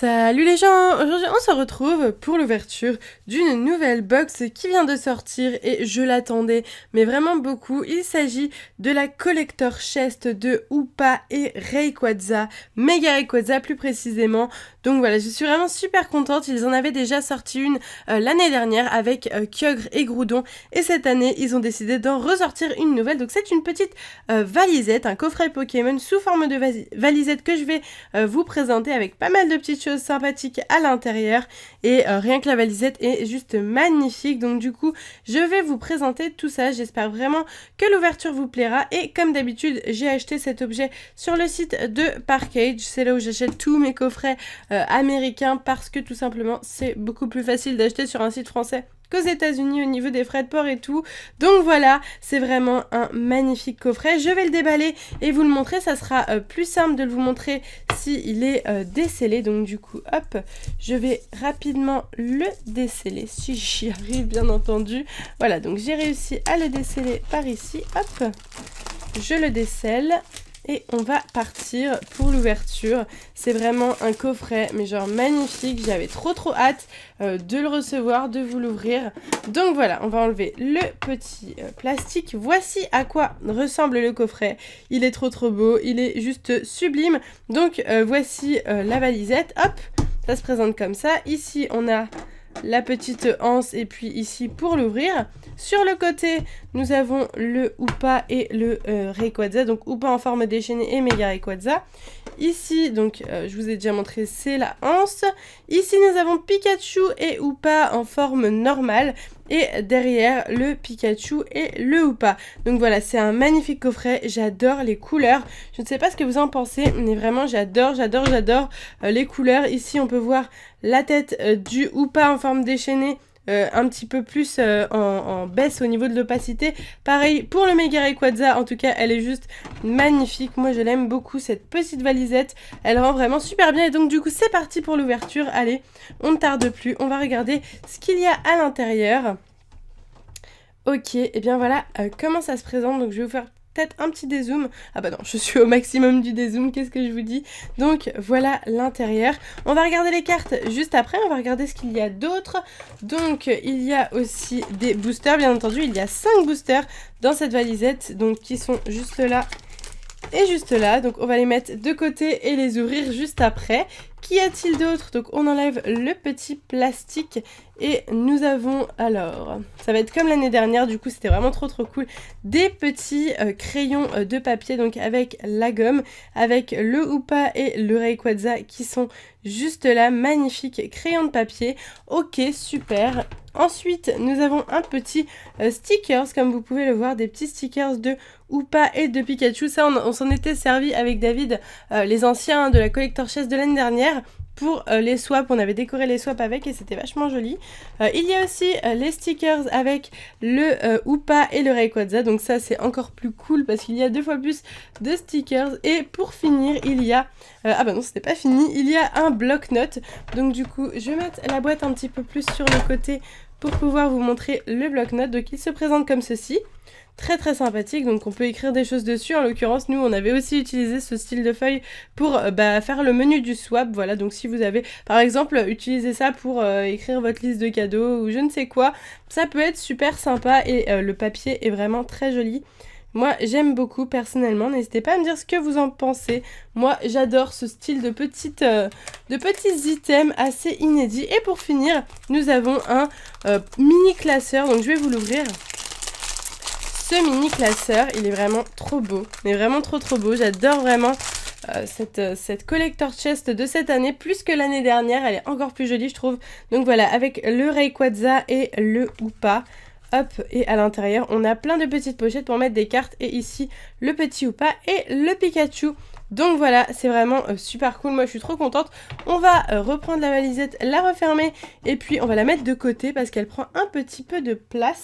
Salut les gens, aujourd'hui on se retrouve pour l'ouverture d'une nouvelle box qui vient de sortir et je l'attendais mais vraiment beaucoup. Il s'agit de la Collector Chest de Hoopa et Rayquaza, Mega Rayquaza plus précisément. Donc voilà, je suis vraiment super contente, ils en avaient déjà sorti une l'année dernière avec Kyogre et Groudon et cette année ils ont décidé d'en ressortir une nouvelle. Donc c'est une petite valisette, un coffret Pokémon sous forme de valisette que je vais vous présenter avec pas mal de petites choses sympathiques à l'intérieur et rien que la valisette est juste magnifique. Donc du coup je vais vous présenter tout ça, j'espère vraiment que l'ouverture vous plaira et comme d'habitude j'ai acheté cet objet sur le site de Parkage, c'est là où j'achète tous mes coffrets américains parce que tout simplement c'est beaucoup plus facile d'acheter sur un site français qu'aux États-Unis au niveau des frais de port et tout. Donc voilà, c'est vraiment un magnifique coffret. Je vais le déballer et vous le montrer. Ça sera plus simple de le vous montrer s'il est décellé. Donc du coup, hop, je vais rapidement le déceller si j'y arrive bien entendu. Voilà, donc j'ai réussi à le déceller par ici. Hop, je le décèle. Et on va partir pour l'ouverture. C'est vraiment un coffret, mais genre magnifique. J'avais trop hâte de le recevoir, de vous l'ouvrir. Donc voilà, on va enlever le petit plastique. Voici à quoi ressemble le coffret. Il est trop beau, il est juste sublime. Donc voici la valisette. Hop, ça se présente comme ça. Ici, on a la petite anse et puis ici pour l'ouvrir. Sur le côté, nous avons le Hoopa et le Rayquaza, donc Hoopa en forme déchaînée et Mega Rayquaza. Ici, donc je vous ai déjà montré, c'est la anse. Ici, nous avons Pikachu et Hoopa en forme normale. Et derrière, le Pikachu et le Hoopa. Donc voilà, c'est un magnifique coffret. J'adore les couleurs. Je ne sais pas ce que vous en pensez, mais vraiment, j'adore les couleurs. Ici, on peut voir la tête du Hoopa en forme déchaînée. Un petit peu plus en baisse au niveau de l'opacité. Pareil pour le Mega Rayquaza, en tout cas elle est juste magnifique. Moi je l'aime beaucoup cette petite valisette, elle rend vraiment super bien et donc du coup c'est parti pour l'ouverture. Allez, on ne tarde plus, on va regarder ce qu'il y a à l'intérieur. Ok, et bien voilà comment ça se présente, donc je vais vous faire peut-être un petit dézoom. Ah bah non, je suis au maximum du dézoom, qu'est-ce que je vous dis? Donc voilà l'intérieur. On va regarder les cartes juste après, on va regarder ce qu'il y a d'autre. Donc il y a aussi des boosters, bien entendu, il y a 5 boosters dans cette valisette, donc qui sont juste là et juste là. Donc on va les mettre de côté et les ouvrir juste après. Qu'y a-t-il d'autre? Donc on enlève le petit plastique et nous avons alors, ça va être comme l'année dernière, du coup c'était vraiment trop cool, des petits crayons de papier, donc avec la gomme, avec le Hoopa et le Rayquaza qui sont juste là, magnifique crayon de papier. Ok, super. Ensuite, nous avons un petit stickers, comme vous pouvez le voir, des petits stickers de Hoopa et de Pikachu. Ça, on s'en était servi avec David, les anciens de la Collector Chest de l'année dernière. Pour les swaps, on avait décoré les swaps avec et c'était vachement joli. Il y a aussi les stickers avec le Hoopa et le Rayquaza, donc ça c'est encore plus cool parce qu'il y a 2 fois plus de stickers. Et pour finir, il y a... ah bah non, c'était pas fini, il y a un bloc-notes. Donc du coup, je vais mettre la boîte un petit peu plus sur le côté pour pouvoir vous montrer le bloc-notes. Donc il se présente comme ceci. Très sympathique, donc on peut écrire des choses dessus. En l'occurrence, nous on avait aussi utilisé ce style de feuille pour faire le menu du swap. Voilà, donc si vous avez par exemple utilisé ça pour écrire votre liste de cadeaux ou je ne sais quoi, ça peut être super sympa et le papier est vraiment très joli. Moi j'aime beaucoup personnellement, n'hésitez pas à me dire ce que vous en pensez. Moi j'adore ce style de petits items assez inédits. Et pour finir, nous avons un mini classeur, donc je vais vous l'ouvrir. Ce mini classeur, il est vraiment trop beau, mais vraiment trop beau. J'adore vraiment cette collector chest de cette année, plus que l'année dernière, elle est encore plus jolie je trouve. Donc voilà, avec le Rayquaza et le Hoopa. Hop, et à l'intérieur, on a plein de petites pochettes pour mettre des cartes. Et ici, le petit Hoopa et le Pikachu. Donc voilà, c'est vraiment super cool. Moi, je suis trop contente. On va reprendre la valisette, la refermer. Et puis, on va la mettre de côté parce qu'elle prend un petit peu de place.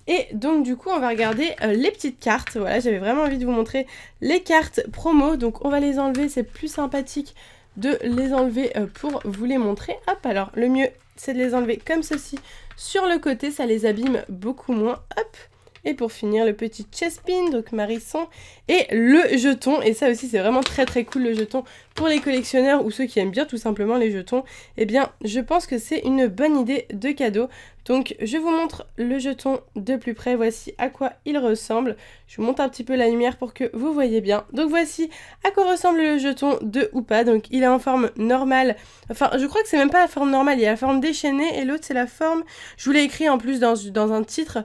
Et donc du coup on va regarder les petites cartes. Voilà, j'avais vraiment envie de vous montrer les cartes promo. Donc on va les enlever, c'est plus sympathique de les enlever pour vous les montrer. Hop, alors le mieux c'est de les enlever comme ceci sur le côté, ça les abîme beaucoup moins. Hop, Et pour finir, le petit Chespin, donc Marisson, et le jeton. Et ça aussi, c'est vraiment très très cool le jeton. Pour les collectionneurs ou ceux qui aiment bien tout simplement les jetons, eh bien, je pense que c'est une bonne idée de cadeau. Donc, je vous montre le jeton de plus près. Voici à quoi il ressemble. Je vous montre un petit peu la lumière pour que vous voyez bien. Donc, voici à quoi ressemble le jeton de Hoopa. Donc, il est en forme normale. Enfin, je crois que c'est même pas la forme normale. Il y a la forme déchaînée et l'autre, c'est la forme... Je vous l'ai écrit en plus dans un titre.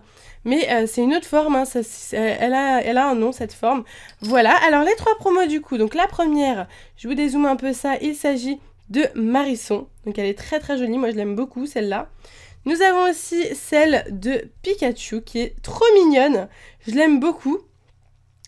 Mais c'est une autre forme, hein, elle a un nom cette forme. Voilà, alors les 3 promos du coup. Donc la première, je vous dézoome un peu ça, il s'agit de Marisson. Donc elle est très très jolie, moi je l'aime beaucoup celle-là. Nous avons aussi celle de Pikachu qui est trop mignonne, je l'aime beaucoup.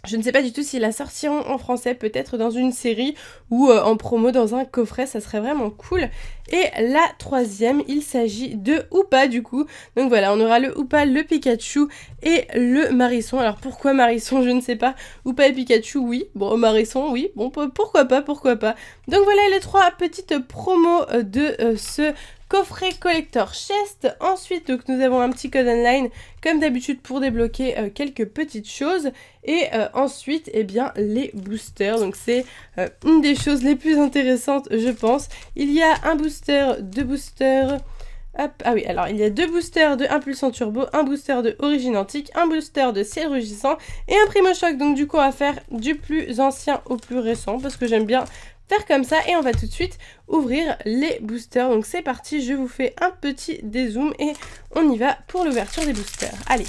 Je ne sais pas du tout s'ils la sortiront en français, peut-être dans une série ou en promo dans un coffret, ça serait vraiment cool. Et la troisième, il s'agit de Hoopa du coup. Donc voilà, on aura le Hoopa, le Pikachu et le Marisson. Alors pourquoi Marisson, je ne sais pas. Hoopa et Pikachu, oui. Bon, Marisson, oui. Bon, pourquoi pas, pourquoi pas. Donc voilà les 3 petites promos de ce coffret collector chest. Ensuite, donc, nous avons un petit code online, comme d'habitude, pour débloquer quelques petites choses. Et ensuite, eh bien, les boosters. Donc, c'est une des choses les plus intéressantes, je pense. Il y a un booster, 2 boosters... Hop, ah oui, alors il y a 2 boosters de Impulsant Turbo, un booster de Origine Antique, un booster de Ciel Rugissant et un Primo Choc. Donc du coup, on va faire du plus ancien au plus récent parce que j'aime bien faire comme ça. Et on va tout de suite ouvrir les boosters. Donc c'est parti, je vous fais un petit dézoom et on y va pour l'ouverture des boosters. Allez,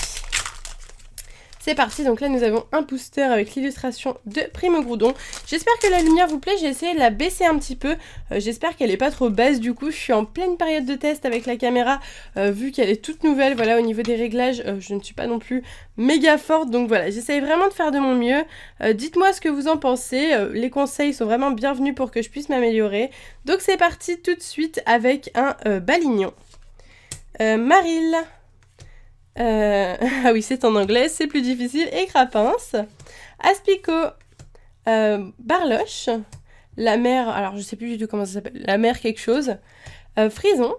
c'est parti, donc là nous avons un booster avec l'illustration de Primo Groudon. J'espère que la lumière vous plaît, j'ai essayé de la baisser un petit peu. J'espère qu'elle n'est pas trop basse du coup. Je suis en pleine période de test avec la caméra, vu qu'elle est toute nouvelle. Voilà, au niveau des réglages, je ne suis pas non plus méga forte. Donc voilà, j'essaye vraiment de faire de mon mieux. Dites-moi ce que vous en pensez. Les conseils sont vraiment bienvenus pour que je puisse m'améliorer. Donc c'est parti tout de suite avec un Balignon. Marill. Ah oui, c'est en anglais, c'est plus difficile. Et Crapince, Aspico, Barloche, la mère, alors je sais plus du tout comment ça s'appelle, la mère quelque chose, Frison,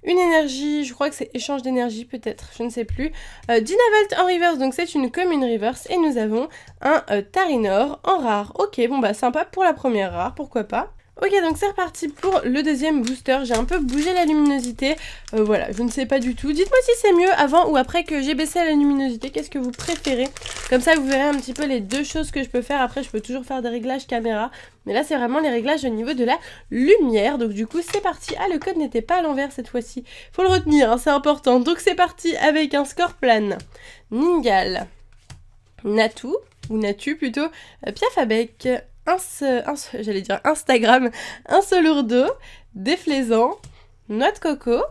une énergie, je crois que c'est échange d'énergie peut-être, je ne sais plus, Dynavolt en reverse, donc c'est une commune reverse, et nous avons un Tarinor en rare. Ok, bon bah sympa pour la première rare, pourquoi pas. Ok, donc c'est reparti pour le deuxième booster. J'ai un peu bougé la luminosité. Voilà, je ne sais pas du tout. Dites-moi si c'est mieux avant ou après que j'ai baissé la luminosité. Qu'est-ce que vous préférez? Comme ça, vous verrez un petit peu les deux choses que je peux faire. Après, je peux toujours faire des réglages caméra. Mais là, c'est vraiment les réglages au niveau de la lumière. Donc du coup, c'est parti. Ah, le code n'était pas à l'envers cette fois-ci. Faut le retenir, hein, c'est important. Donc c'est parti avec un Scorplan, Ningal, Natu, ou Natu plutôt, Piafabec, j'allais dire Instagram, un Solourdo, Déflaisant, Noix de Coco,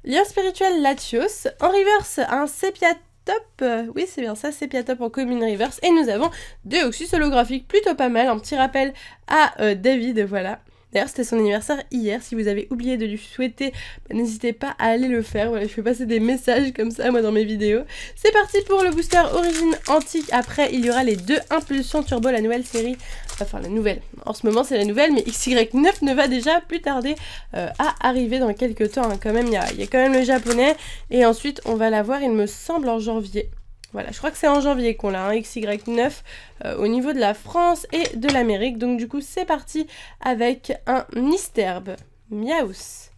Lien Spirituel Latios, en reverse un Sépiatop, oui c'est bien ça, Sépiatop en commune reverse, et nous avons deux Oxus holographiques, plutôt pas mal, un petit rappel à David, voilà. D'ailleurs, c'était son anniversaire hier. Si vous avez oublié de lui souhaiter, n'hésitez pas à aller le faire. Voilà, je fais passer des messages comme ça, moi, dans mes vidéos. C'est parti pour le booster Origine Antique. Après, il y aura les deux Impulsion Turbo, la nouvelle série. Enfin, la nouvelle. En ce moment, c'est la nouvelle, mais XY9 ne va déjà plus tarder à arriver dans quelques temps. Hein. Quand même, il y a quand même le japonais. Et ensuite, on va l'avoir, il me semble, en janvier. Voilà, je crois que c'est en janvier qu'on l'a, hein, XY9, au niveau de la France et de l'Amérique. Donc du coup, c'est parti avec un Nisterbe, Miaus,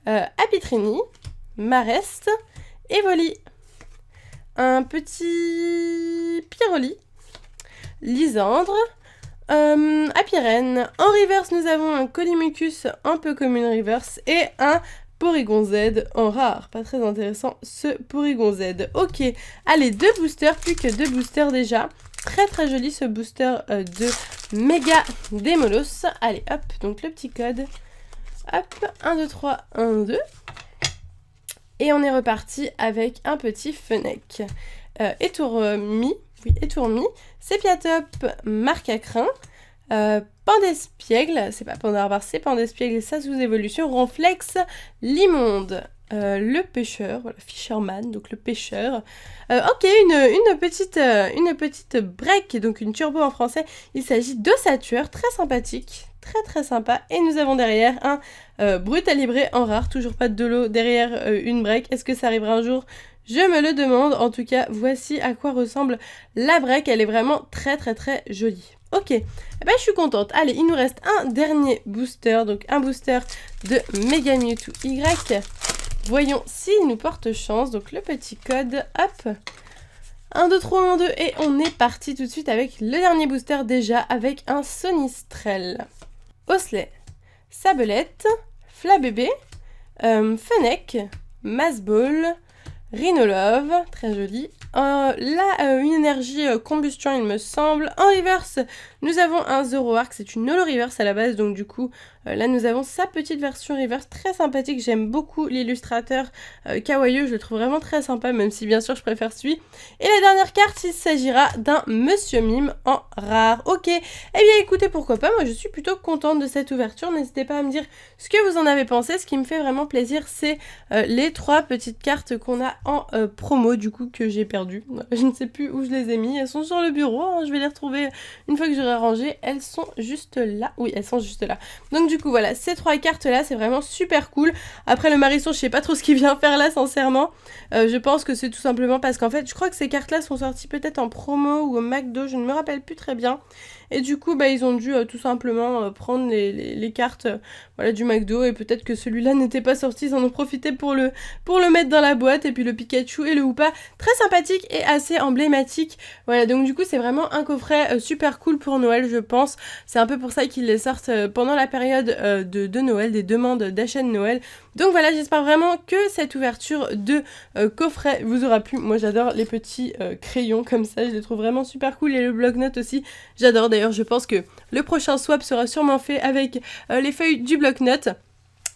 Apitrini, Marest, Evoli, un petit Pyroli, Lysandre, Apirène. En reverse, nous avons un Colimucus un peu commune reverse et un Porygon Z en rare, pas très intéressant ce Porygon Z. Ok, allez, deux boosters, plus que deux boosters déjà. Très très joli ce booster de Méga Démolos. Allez, hop, donc le petit code. Hop, 1, 2, 3, 1, 2. Et on est reparti avec un petit Fennec. Étourmi, oui, Étourmi, Sépiatop, Marcacrin. Pandespiègle, c'est pas Pandarbar, c'est Pandespiègle, sa sous-évolution, Ronflex, Limonde, le pêcheur, voilà, fisherman, donc le pêcheur. Ok, une petite break, donc une turbo en français. Il s'agit d'ossature, très sympathique, très sympa. Et nous avons derrière un brutalibré en rare, toujours pas de dolo derrière une break. Est-ce que ça arrivera un jour? Je me le demande. En tout cas, voici à quoi ressemble la break. Elle est vraiment très jolie. Ok, eh ben, je suis contente. Allez, il nous reste un dernier booster, donc un booster de Mega Mewtwo Y. Voyons s'il nous porte chance. Donc le petit code, hop. 1, 2, 3, 1, 2 et on est parti tout de suite avec le dernier booster déjà avec un Sonistrel. Osley, Sabelette, Flabébé, Fennec, Masball, Rhinolove, très joli. Là, une énergie combustion, il me semble. En reverse, nous avons un Zoroark, c'est une holo reverse à la base, donc du coup, là nous avons sa petite version reverse très sympathique. J'aime beaucoup l'illustrateur Kawaii, je le trouve vraiment très sympa, même si bien sûr je préfère celui. Et la dernière carte, il s'agira d'un Monsieur Mime en rare. Ok, eh bien écoutez, pourquoi pas, moi je suis plutôt contente de cette ouverture. N'hésitez pas à me dire ce que vous en avez pensé. Ce qui me fait vraiment plaisir, c'est les 3 petites cartes qu'on a en promo, du coup, que j'ai perdu. Je ne sais plus où je les ai mis. Elles sont sur le bureau. Hein. Je vais les retrouver une fois que j'aurai rangé. Elles sont juste là. Oui, elles sont juste là. Donc du coup, voilà, ces 3 cartes-là, c'est vraiment super cool. Après, le Marisson, je sais pas trop ce qu'il vient faire là, sincèrement. Je pense que c'est tout simplement parce qu'en fait, je crois que ces cartes-là sont sorties peut-être en promo ou au McDo. Je ne me rappelle plus très bien. Et du coup, bah, ils ont dû tout simplement prendre les cartes voilà, du McDo. Et peut-être que celui-là n'était pas sorti. Ils en ont profité pour le mettre dans la boîte. Et puis le Pikachu et le Hoopa, très sympathique et assez emblématique. Voilà, donc du coup, c'est vraiment un coffret super cool pour Noël, je pense. C'est un peu pour ça qu'ils les sortent pendant la période de Noël, des demandes d'achat de Noël. Donc voilà, j'espère vraiment que cette ouverture de coffret vous aura plu. Moi, j'adore les petits crayons comme ça. Je les trouve vraiment super cool. Et le bloc-notes aussi, j'adore. D'ailleurs, je pense que le prochain swap sera sûrement fait avec les feuilles du bloc-notes.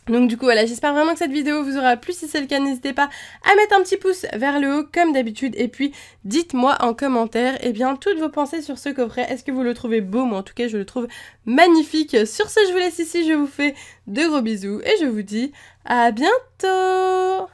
Donc du coup voilà, j'espère vraiment que cette vidéo vous aura plu. Si c'est le cas, n'hésitez pas à mettre un petit pouce vers le haut comme d'habitude. Et puis dites-moi en commentaire toutes vos pensées sur ce coffret. Est-ce que vous le trouvez beau? Moi en tout cas je le trouve magnifique. Sur ce, je vous laisse ici, je vous fais de gros bisous et je vous dis à bientôt.